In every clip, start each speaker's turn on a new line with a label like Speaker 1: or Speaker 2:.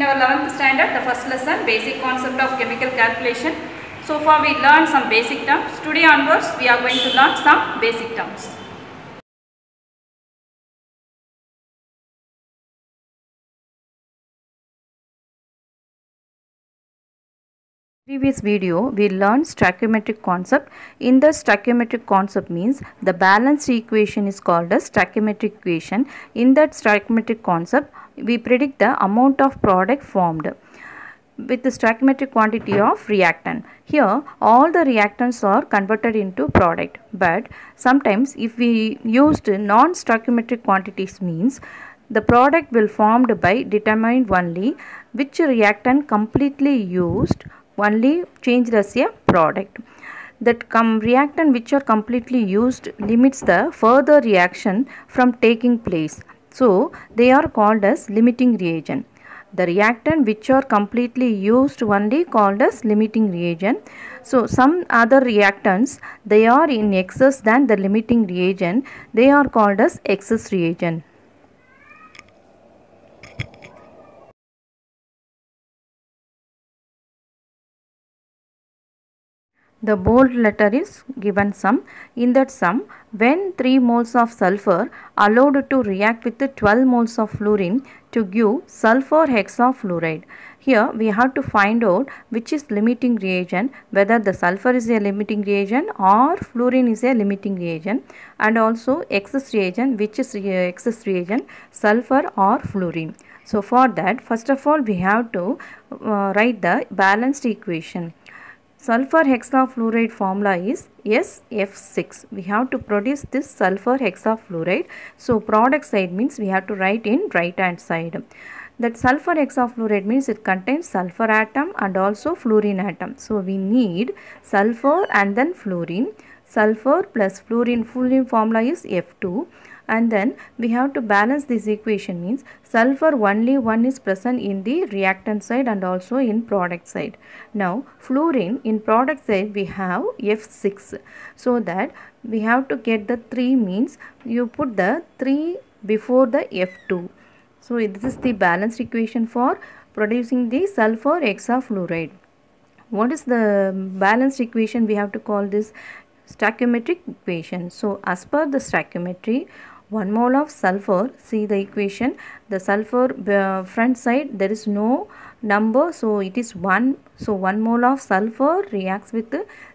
Speaker 1: our 11th standard, the first lesson, basic concept of chemical calculation. So far we learned some basic terms. Today onwards we are going to learn some basic terms. Previous video we learned stoichiometric concept. In the stoichiometric concept means the balanced equation is called as stoichiometric equation. In that stoichiometric concept we predict the amount of product formed with the stoichiometric quantity of reactant. Here all the reactants are converted into product, but sometimes if we used non-stoichiometric quantities means the product will formed by determined only which reactant completely used only changed as a product. That reactant which are completely used limits the further reaction from taking place. So they are called as limiting reagent. The reactant which are completely used only called as limiting reagent. So some other reactants, they are in excess than the limiting reagent, they are called as excess reagent. The bold letter is given sum. In that sum, when 3 moles of sulfur allowed to react with 12 moles of fluorine to give sulfur hexafluoride. Here we have to find out which is limiting reagent, whether the sulfur is a limiting reagent or fluorine is a limiting reagent, and also excess reagent, which is excess reagent, sulfur or fluorine. So for that, first of all we have to write the balanced equation. Sulfur hexafluoride formula is SF6. We have to produce this sulfur hexafluoride. So product side means we have to write in right hand side. That sulfur hexafluoride means it contains sulfur atom and also fluorine atom. So we need sulfur and then fluorine. Sulfur plus fluorine formula is F2. And then we have to balance this equation means sulfur only one is present in the reactant side and also in product side. Now fluorine in product side we have F6, so that we have to get the 3 means you put the 3 before the F2. So this is the balanced equation for producing the sulfur hexafluoride. What is the balanced equation? We have to call this stoichiometric equation. So as per the stoichiometry, 1 mole of sulfur, see the equation, the sulfur front side there is no number, so it is 1. So 1 mole of sulfur reacts with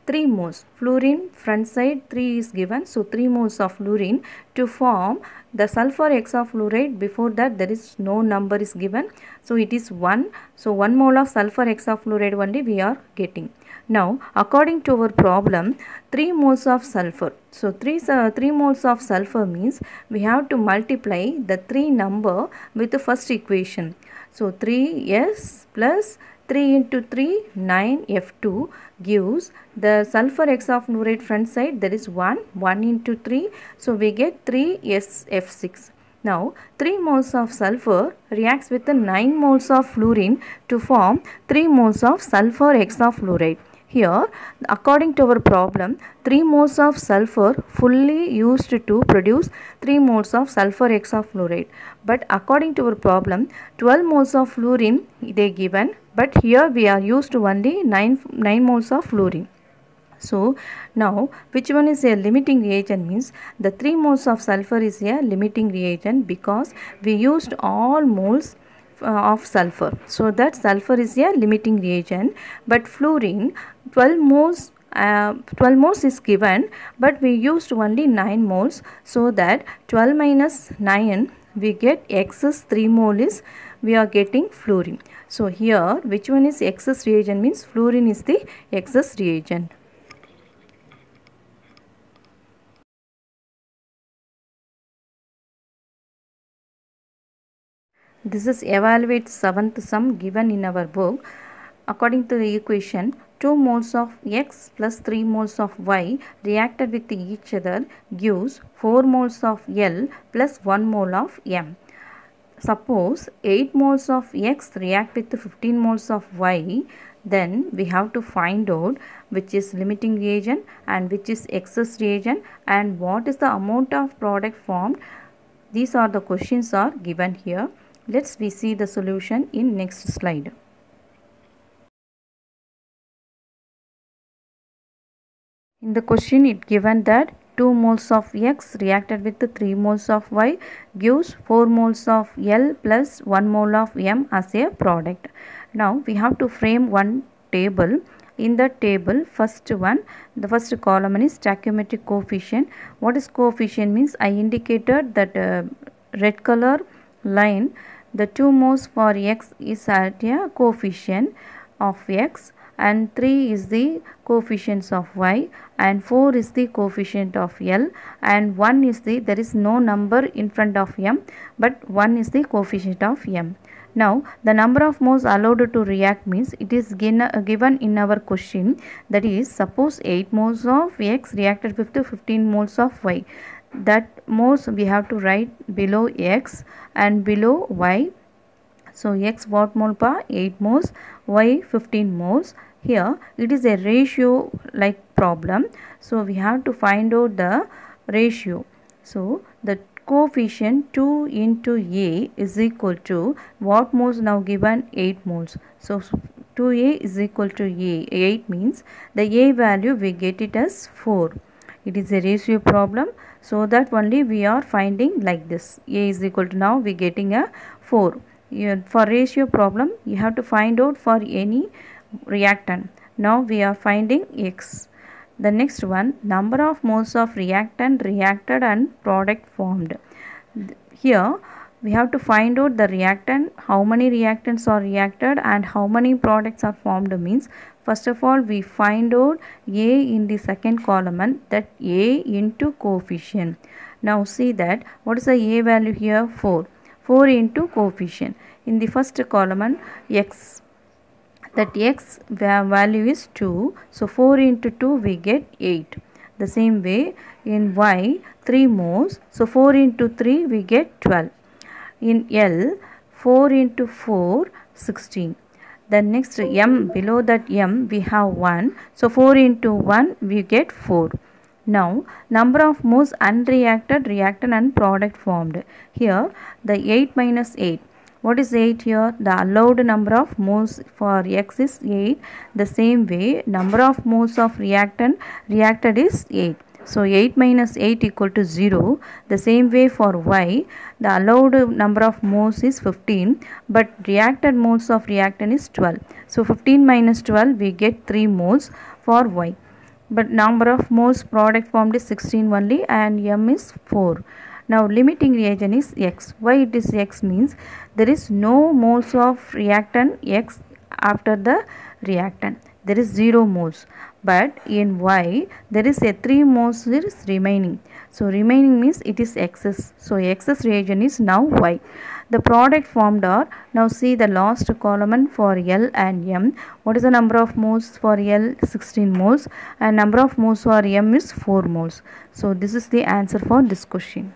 Speaker 1: 3 moles. Fluorine front side 3 is given, so 3 moles of fluorine to form the sulfur hexafluoride. Before that there is no number is given, so it is 1. So 1 mole of sulfur hexafluoride only we are getting. Now according to our problem, 3 moles of sulfur. So 3 moles of sulfur means we have to multiply the 3 number with the first equation. So 3s plus 3 into 3 9 F2 gives the sulfur hexafluoride front side there is 1 into 3, so we get 3sF6. Now 3 moles of sulfur reacts with the 9 moles of fluorine to form 3 moles of sulfur hexafluoride. Here according to our problem, 3 moles of sulfur fully used to produce 3 moles of sulfur hexafluoride, but according to our problem 12 moles of fluorine they given, but here we are used to only 9 moles of fluorine. So now which one is a limiting reagent means the 3 moles of sulfur is a limiting reagent because we used all moles of sulfur, so that sulfur is a limiting reagent. But fluorine 12 moles is given, but we used only 9 moles, so that 12 minus 9 we get excess 3 mole is we are getting fluorine. So here which one is excess reagent means fluorine is the excess reagent. This is evaluate 7th sum given in our book. According to the equation, 2 moles of X plus 3 moles of Y reacted with each other gives 4 moles of L plus 1 mole of M. Suppose 8 moles of X react with 15 moles of Y, then we have to find out which is limiting reagent and which is excess reagent and what is the amount of product formed. These are the questions are given here. Let's we see the solution in next slide. In the question it given that 2 moles of X reacted with 3 moles of Y gives 4 moles of L plus 1 mole of M as a product. Now we have to frame one table. In the table, the first column is stoichiometric coefficient. What is coefficient means? I indicated that red color line. The 2 moles for X is at a coefficient of X, and 3 is the coefficients of Y, and 4 is the coefficient of L, and 1 is there is no number in front of M, but 1 is the coefficient of M. Now the number of moles allowed to react means it is given in our question, that is suppose 8 moles of X reacted with 15 moles of Y. That moles we have to write below X and below Y. So X what mole per 8 moles, Y 15 moles. Here it is a ratio like problem, so we have to find out the ratio. So the coefficient 2 into A is equal to what moles now given? 8 moles. So 2A is equal to A. 8 means the A value we get it as 4. It is a ratio problem, so that only we are finding like this. A is equal to, now we getting a 4. For ratio problem you have to find out for any reactant. Now we are finding X. The next one, number of moles of reactant reacted and product formed. Here we have to find out the reactant, how many reactants are reacted and how many products are formed means, first of all we find out A in the second column, that A into coefficient. Now see that what is the A value here? 4. 4 into coefficient. In the first column X, that X value is 2, so 4 into 2 we get 8. The same way in Y 3 moles, so 4 into 3 we get 12. In L 4 into 4 16. Then next M, below that M we have 1, so 4 into 1 we get 4. Now number of moles unreacted, reactant and product formed. Here the 8 minus 8. What is 8 here? The allowed number of moles for X is 8. The same way number of moles of reactant reacted is 8. So 8 minus 8 equal to 0. The same way for Y, the allowed number of moles is 15, but reacted moles of reactant is 12. So 15 minus 12 we get 3 moles for Y. But number of moles product formed is 16 only, and M is 4. Now limiting reagent is X. Why it is X means there is no moles of reactant X after the reactant. There is 0 moles. But in Y there is a 3 moles is remaining. So remaining means it is excess. So excess reagent is now Y. The product formed are, now see the last column for L and M. What is the number of moles for L? 16 moles, and number of moles for M is 4 moles. So this is the answer for this question.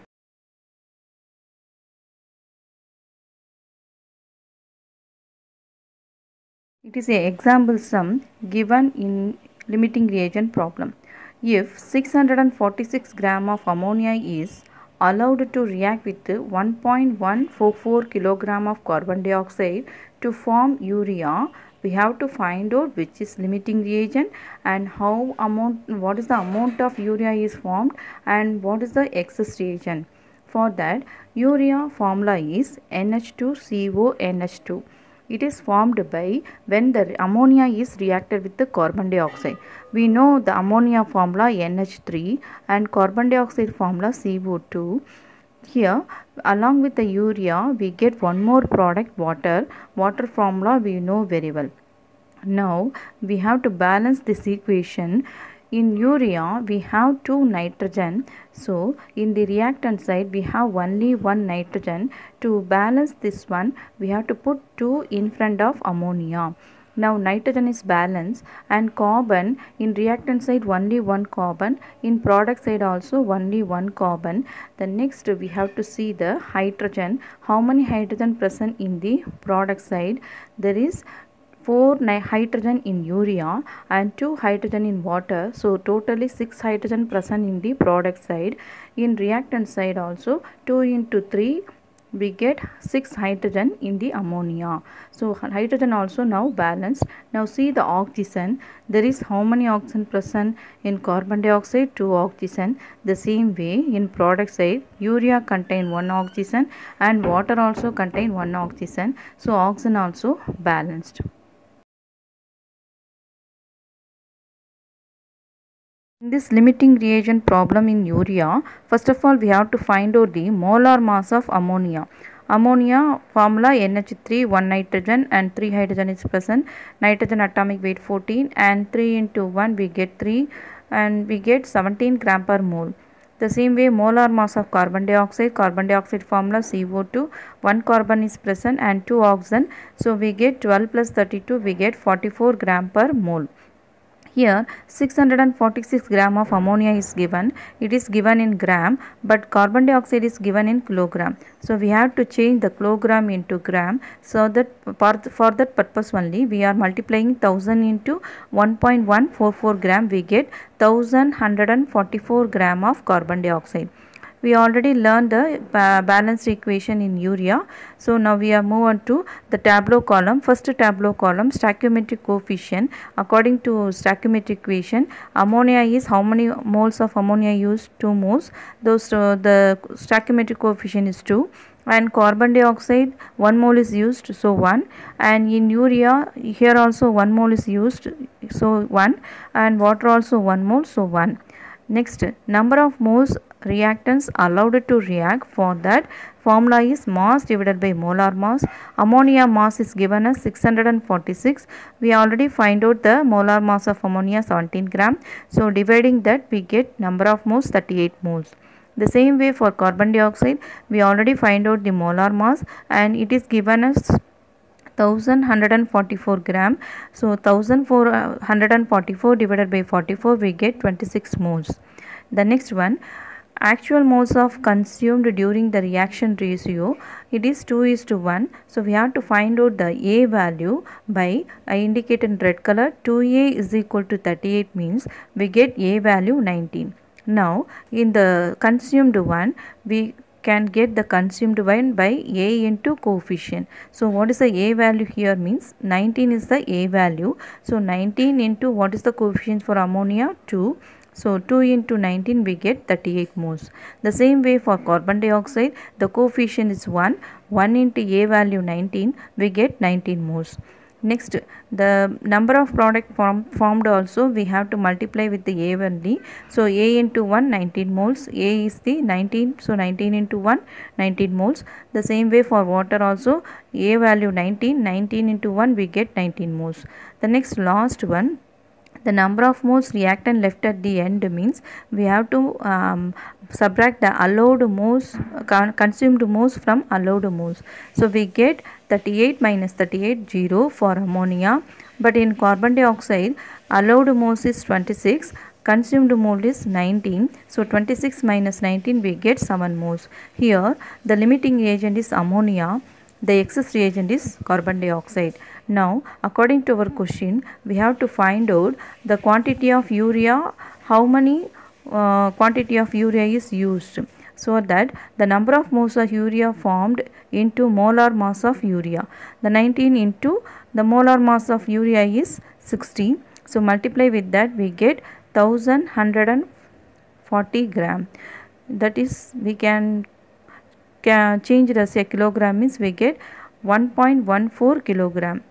Speaker 1: It is a example sum given in limiting reagent problem. If 646 gram of ammonia is allowed to react with 1.144 kg of carbon dioxide to form urea, we have to find out which is limiting reagent and what is the amount of urea is formed and what is the excess reagent. For that, urea formula is NH2CONH2. It is formed by when the ammonia is reacted with the carbon dioxide. We know the ammonia formula NH3 and carbon dioxide formula CO2. Here along with the urea we get one more product, water. Water formula we know very well. Now we have to balance this equation. In urea we have 2 nitrogen, so in the reactant side we have only 1 nitrogen. To balance this one we have to put 2 in front of ammonia. Now nitrogen is balanced, and carbon in reactant side only 1 carbon, in product side also only 1 carbon. The next we have to see the hydrogen. How many hydrogen present in the product side? There is 4 hydrogen in urea and 2 hydrogen in water, so totally 6 hydrogen present in the product side. In reactant side also 2 into 3 we get 6 hydrogen in the ammonia. So hydrogen also now balanced. Now see the oxygen. There is how many oxygen present in carbon dioxide? 2 oxygen. The same way in product side, urea contain 1 oxygen and water also contain 1 oxygen. So oxygen also balanced. In this limiting reagent problem in urea, first of all we have to find out the molar mass of ammonia. Ammonia formula NH3, 1 nitrogen and 3 hydrogen is present. Nitrogen atomic weight 14 and 3 into 1 we get 3 and we get 17 gram per mole. The same way molar mass of carbon dioxide formula CO2, 1 carbon is present and 2 oxygen. So we get 12 plus 32 we get 44 gram per mole. Here 646 gram of ammonia is given. It is given in gram, but carbon dioxide is given in kilogram. So we have to change the kilogram into gram. So that for that purpose only we are multiplying 1000 into 1.144 gram. We get 1144 gram of carbon dioxide. We already learned the balanced equation in urea. So now we are move on to the tableau column. First tableau column, stoichiometric coefficient. According to stoichiometric equation, ammonia is how many moles of ammonia used? 2 moles. Those the stoichiometric coefficient is 2. And carbon dioxide 1 mole is used, so 1. And in urea here also 1 mole is used, so 1. And water also 1 mole, so 1. Next, number of moles reactants allowed to react. For that formula is mass divided by molar mass. Ammonia mass is given as 646. We already find out the molar mass of ammonia 17 gram. So dividing that we get number of moles 38 moles. The same way for carbon dioxide we already find out the molar mass and it is given as 1144 gram. So 1444 divided by 44 we get 26 moles. The next one, actual moles of consumed during the reaction ratio, it is 2:1. So we have to find out the A value by, I indicate in red color, 2A is equal to 38 means we get A value 19. Now in the consumed one we can get the consumed one by A into coefficient. So what is the A value here means 19 is the A value. So 19 into what is the coefficient for ammonia? 2. So 2 into 19 we get 38 moles. The same way for carbon dioxide the coefficient is 1. 1 into A value 19 we get 19 moles. Next, the number of product formed also we have to multiply with the A only. So A into 1 19 moles, A is the 19, so 19 into 1 19 moles. The same way for water also, A value 19, 19 into 1 we get 19 moles. The next last one, the number of moles reactant left at the end means we have to subtract the allowed moles, consumed moles from allowed moles. So we get 38 minus 38 0 for ammonia, but in carbon dioxide allowed moles is 26, consumed mole is 19, so 26 minus 19 we get 7 moles. Here the limiting reagent is ammonia, the excess reagent is carbon dioxide. Now according to our question we have to find out the quantity of urea, how many quantity of urea is used, so that the number of moles of urea formed into molar mass of urea. The 19 into the molar mass of urea is 60. So multiply with that we get 1140 gram. That is we can change it as a kilogram means we get 1.14 kilogram.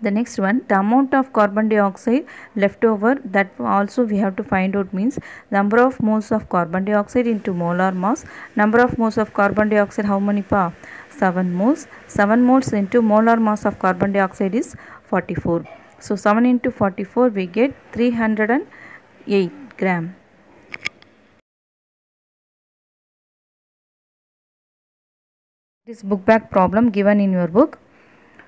Speaker 1: The next one, the amount of carbon dioxide left over, that also we have to find out means number of moles of carbon dioxide into molar mass. Number of moles of carbon dioxide how many pa? 7 moles. 7 moles into molar mass of carbon dioxide is 44. So 7 into 44 we get 308 gram. This book back problem given in your book.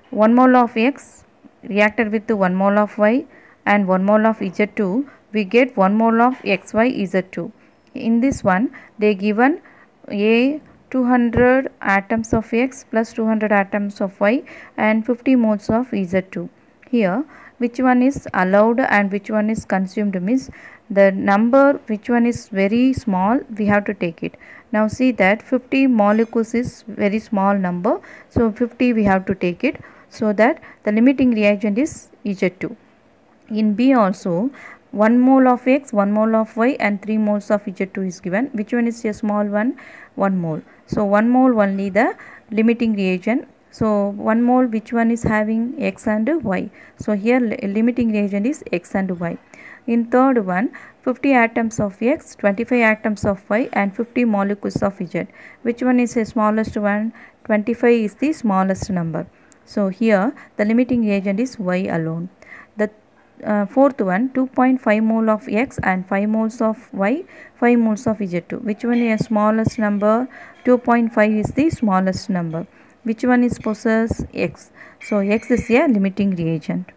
Speaker 1: 1 mole of X reacted with 1 mole of Y and 1 mole of Z2, we get 1 mole of XY Z2. In this one they given A 200 atoms of X plus 200 atoms of Y and 50 moles of Z2. Here which one is allowed and which one is consumed means the number which one is very small we have to take it. Now see that 50 molecules is very small number. So 50 we have to take it, so that the limiting reagent is Z2. In B also 1 mole of X, 1 mole of Y and 3 moles of Z2 is given. Which one is a small one? 1 mole. So 1 mole only the limiting reagent. So 1 mole, which one is having X and Y? So here limiting reagent is X and Y. In third one, 50 atoms of X, 25 atoms of Y and 50 molecules of Z. Which one is the smallest one? 25 is the smallest number. So here the limiting reagent is Y alone. The fourth one, 2.5 mole of X and 5 moles of Y, 5 moles of Z2. Which one is the smallest number? 2.5 is the smallest number. Which one is possess? X. So X is a limiting reagent.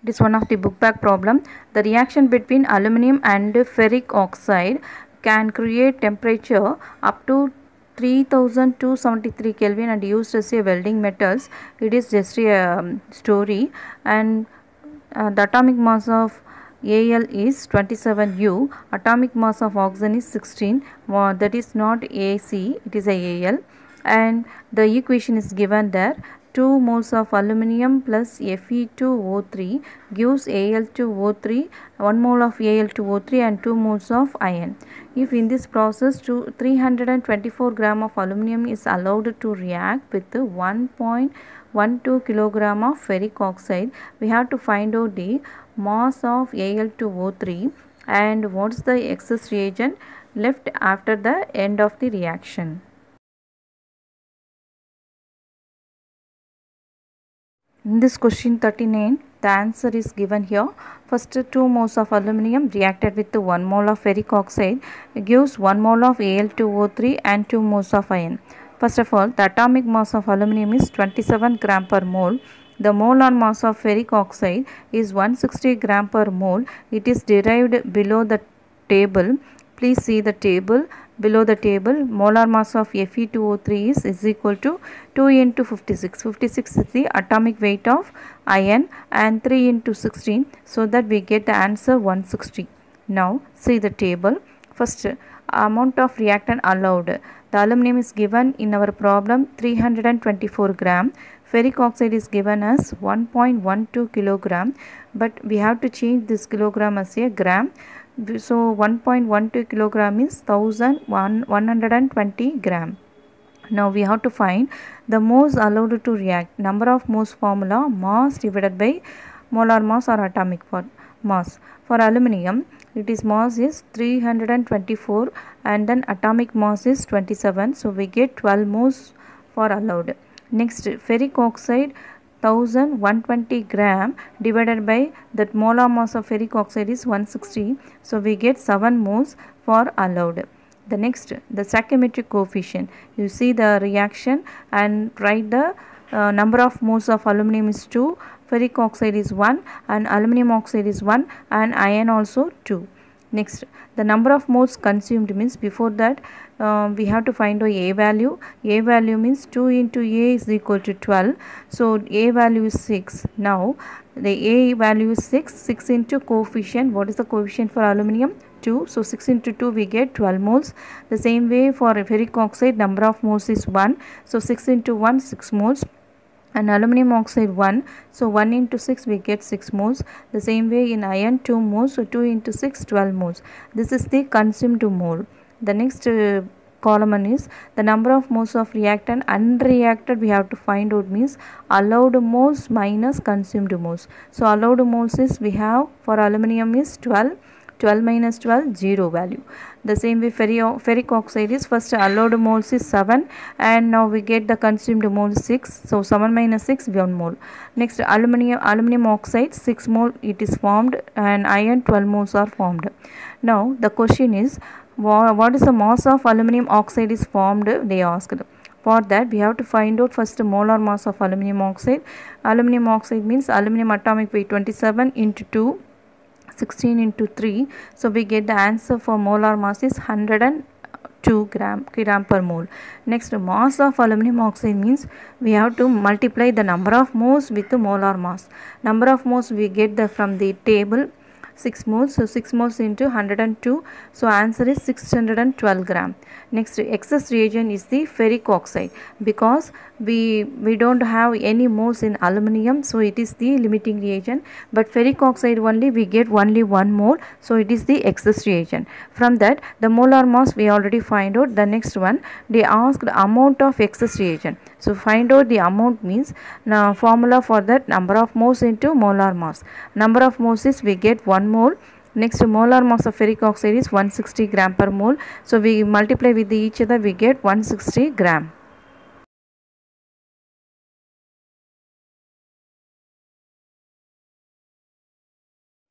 Speaker 1: It is one of the book bag problem. The reaction between aluminum and ferric oxide can create temperature up to 3273 Kelvin and used as a welding metals. It is just a story, and the atomic mass of Al is 27 U, atomic mass of oxygen is 16, that is not Ac, it is a Al, and the equation is given there. 2 moles of aluminum plus Fe2O3 gives Al2O3, 1 mole of Al2O3 and 2 moles of iron. If in this process 324 gram of aluminum is allowed to react with 1.12 kilogram of ferric oxide, we have to find out the mass of Al2O3 and what is the excess reagent left after the end of the reaction. In this question 39, the answer is given here. First, 2 moles of aluminum reacted with 1 mole of ferric oxide gives 1 mole of Al2O3 and 2 moles of iron. First of all, the atomic mass of aluminum is 27 gram per mole. The molar mass of ferric oxide is 160 gram per mole. It is derived below the table. Please see the table. Below the table, molar mass of Fe2O3 is equal to 2 into 56. 56 is the atomic weight of iron, and 3 into 16, so that we get the answer 160. Now see the table. First, amount of reactant allowed. The aluminum is given in our problem 324 gram. Ferric oxide is given as 1.12 kilogram, but we have to change this kilogram as a gram. So 1.12 kilogram is 1120 gram. Now we have to find the moles allowed to react. Number of moles formula, mass divided by molar mass or atomic mass. For aluminum, it is mass is 324 and then atomic mass is 27. So we get 12 moles for allowed. Next, ferric oxide 1120 gram divided by that molar mass of ferric oxide is 160. So we get 7 moles for allowed. The next, the stoichiometric coefficient. You see the reaction and write the number of moles of aluminum is 2, ferric oxide is 1 and aluminum oxide is 1 and iron also 2. Next, the number of moles consumed means before that we have to find A value. A value means 2 into A is equal to 12. So A value is 6. Now the A value is 6. 6 into coefficient. What is the coefficient for aluminum? 2. So 6 into 2 we get 12 moles. The same way for ferric oxide, number of moles is 1. So 6 into 1, 6 moles. And aluminum oxide 1, so 1 into 6 we get 6 moles. The same way in iron 2 moles, so 2 into 6 12 moles. This is the consumed mole. The next column is the number of moles of reactant unreacted we have to find out means allowed moles minus consumed moles. So allowed moles is we have for aluminum is 12. 12 minus 12, 0 value. The same way ferric oxide is first allowed moles is 7 and now we get the consumed mole 6. So 7 minus 6, 1 mole. Next, aluminum oxide 6 mole it is formed and iron 12 moles are formed. Now the question is what is the mass of aluminum oxide is formed, they asked. For that we have to find out first molar mass of aluminum oxide. Aluminum oxide means aluminum atomic weight 27 into 2. 16 into 3. So we get the answer for molar mass is 100 gram per mole. Next, mass of aluminum oxide means we have to multiply the number of moles with the molar mass. Number of moles we get from the table 6 moles. So 6 moles into 102. So answer is 612 gram. Next, excess reagent is the ferric oxide, because we don't have any moles in aluminum, so it is the limiting reagent. But ferric oxide only we get only 1 mole, so it is the excess reagent. From that, the molar mass we already find out. The next one, they asked the amount of excess reagent. So find out the amount means, now formula for that, number of moles into molar mass. Number of moles is we get 1 mole. Next, molar mass of ferric oxide is 160 gram per mole. So we multiply with each other, we get 160 gram.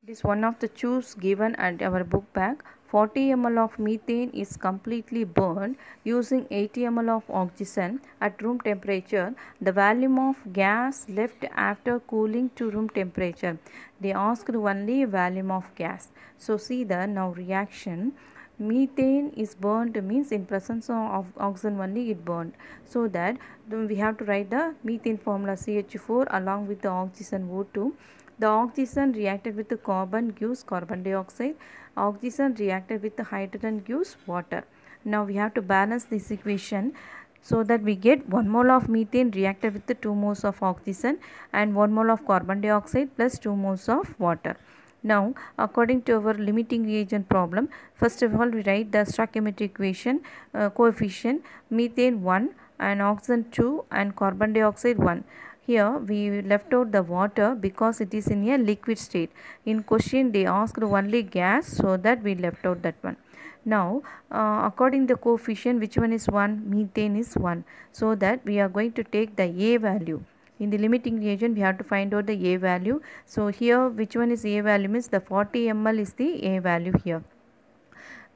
Speaker 1: It is one of the choose given at our book bag. 40 ml of methane is completely burned using 80 ml of oxygen at room temperature. The volume of gas left after cooling to room temperature. They asked only volume of gas. So see the now reaction. Methane is burned means in presence of oxygen only it burned. So that we have to write the methane formula CH4 along with the oxygen O2. The oxygen reacted with the carbon gives carbon dioxide. Oxygen reacted with the hydrogen gives water. Now we have to balance this equation so that we get 1 mole of methane reacted with the 2 moles of oxygen and 1 mole of carbon dioxide plus 2 moles of water. Now, according to our limiting reagent problem, first of all we write the stoichiometric equation, coefficient methane 1 and oxygen 2 and carbon dioxide 1. Here we left out the water because it is in a liquid state. In question they asked only gas, so that we left out that one. Now according to the coefficient, which one is 1? Methane is 1. So that we are going to take the A value. In the limiting reagent we have to find out the A value. So here which one is A value means the 40 ml is the A value here.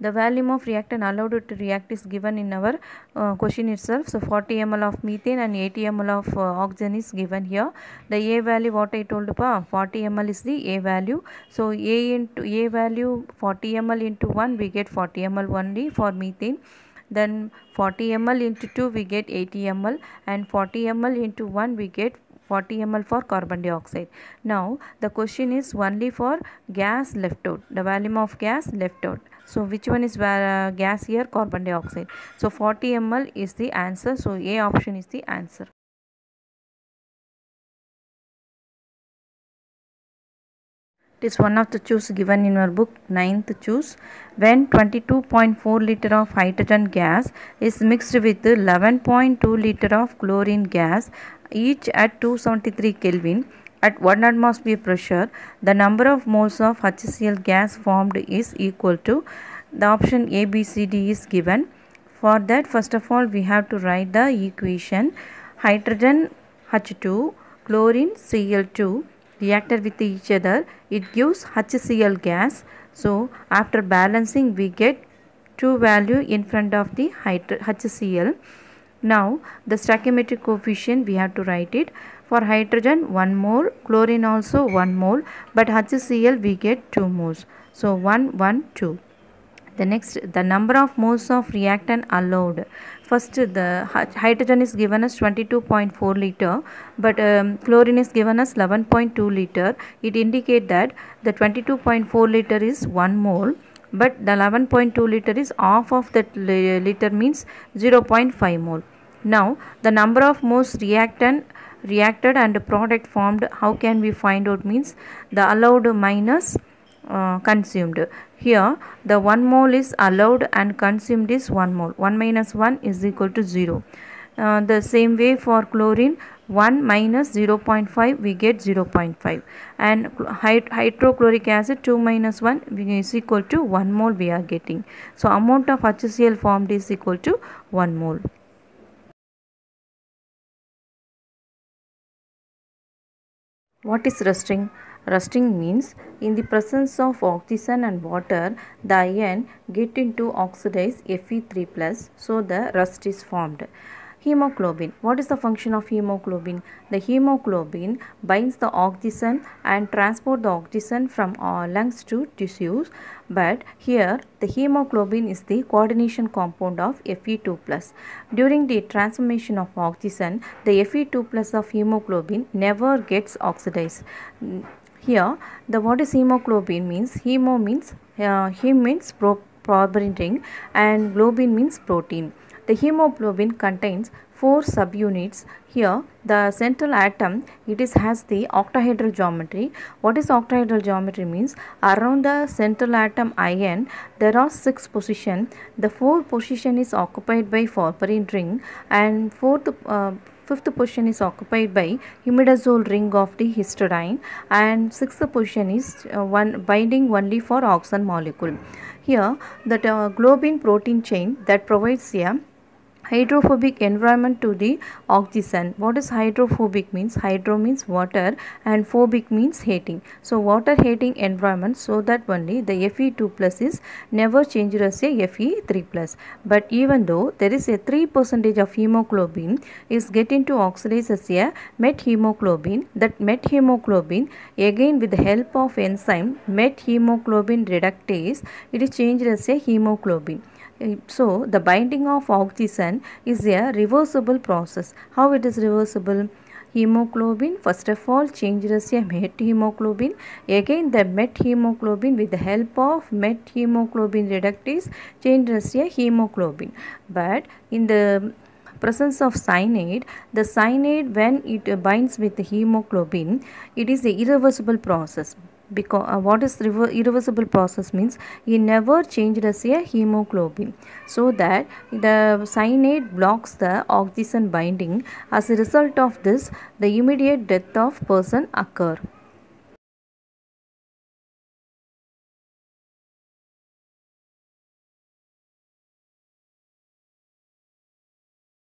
Speaker 1: The volume of reactant allowed to react is given in our question itself. So 40 ml of methane and 80 ml of oxygen is given here. The A value what I told you, 40 ml is the A value. So A into A value 40 ml into 1 we get 40 ml only for methane. Then 40 ml into 2 we get 80 ml and 40 ml into 1 we get 40 ml for carbon dioxide. Now the question is only for gas left out, the volume of gas left out. So which one is gas here? Carbon dioxide. So 40 ml is the answer. So A option is the answer. It is one of the choose given in our book, 9th choose. When 22.4 liter of hydrogen gas is mixed with 11.2 liter of chlorine gas, each at 273 Kelvin, at 1 atmosphere pressure, the number of moles of HCl gas formed is equal to, the option A, B, C, D is given. For that, first of all, we have to write the equation. Hydrogen H2, chlorine Cl2 reacted with each other, it gives HCl gas. So after balancing we get 2 value in front of the HCl. Now the stoichiometric coefficient we have to write it. For hydrogen 1 mole, chlorine also 1 mole, but HCl we get 2 moles. So 1, 1, 2. The next, the number of moles of reactant allowed. First, the hydrogen is given as 22.4 liter, but chlorine is given as 11.2 liter. It indicates that the 22.4 liter is 1 mole, but the 11.2 liter is half of that liter, means 0.5 mole. Now, the number of moles reacted and product formed, how can we find out means the allowed minus consumed. Here the 1 mole is allowed and consumed is 1 mole. 1 minus 1 is equal to 0. The same way for chlorine, 1 minus 0.5 we get 0.5, and hydrochloric acid 2 minus 1 is equal to 1 mole we are getting. So amount of HCl formed is equal to 1 mole. What is rusting? Rusting means in the presence of oxygen and water, the ion get into oxidize Fe3+, so the rust is formed. Hemoglobin. What is the function of hemoglobin? The hemoglobin binds the oxygen and transport the oxygen from our lungs to tissues, but here the hemoglobin is the coordination compound of Fe2+. During the transformation of oxygen, the Fe2+ of hemoglobin never gets oxidized. Here, the what is hemoglobin means? Hemo means hem means protein ring and globin means protein. The hemoglobin contains 4 subunits. Here, the central atom has the octahedral geometry. What is octahedral geometry means? Around the central atom ion, there are 6 positions. The 4th position is occupied by porphyrin ring, and fifth position is occupied by imidazole ring of the histidine, and sixth position is one binding only for oxygen molecule. Here, the globin protein chain that provides a hydrophobic environment to the oxygen. What is hydrophobic means? Hydro means water and phobic means hating. So water hating environment, so that only the Fe2+ is never changed as a Fe3+. But even though there is a 3% of hemoglobin is getting to oxidize as a methemoglobin, that methemoglobin again with the help of enzyme methemoglobin reductase, it is changed as a hemoglobin. So the binding of oxygen is a reversible process. How it is reversible? Hemoglobin first of all changes as a methemoglobin. Again the methemoglobin with the help of methemoglobin reductase changes as a hemoglobin. But in the presence of cyanide, the cyanide when it binds with the hemoglobin, it is a irreversible process. Because what is irreversible process means? It never changed as a hemoglobin, so that the cyanide blocks the oxygen binding. As a result of this, the immediate death of person occur.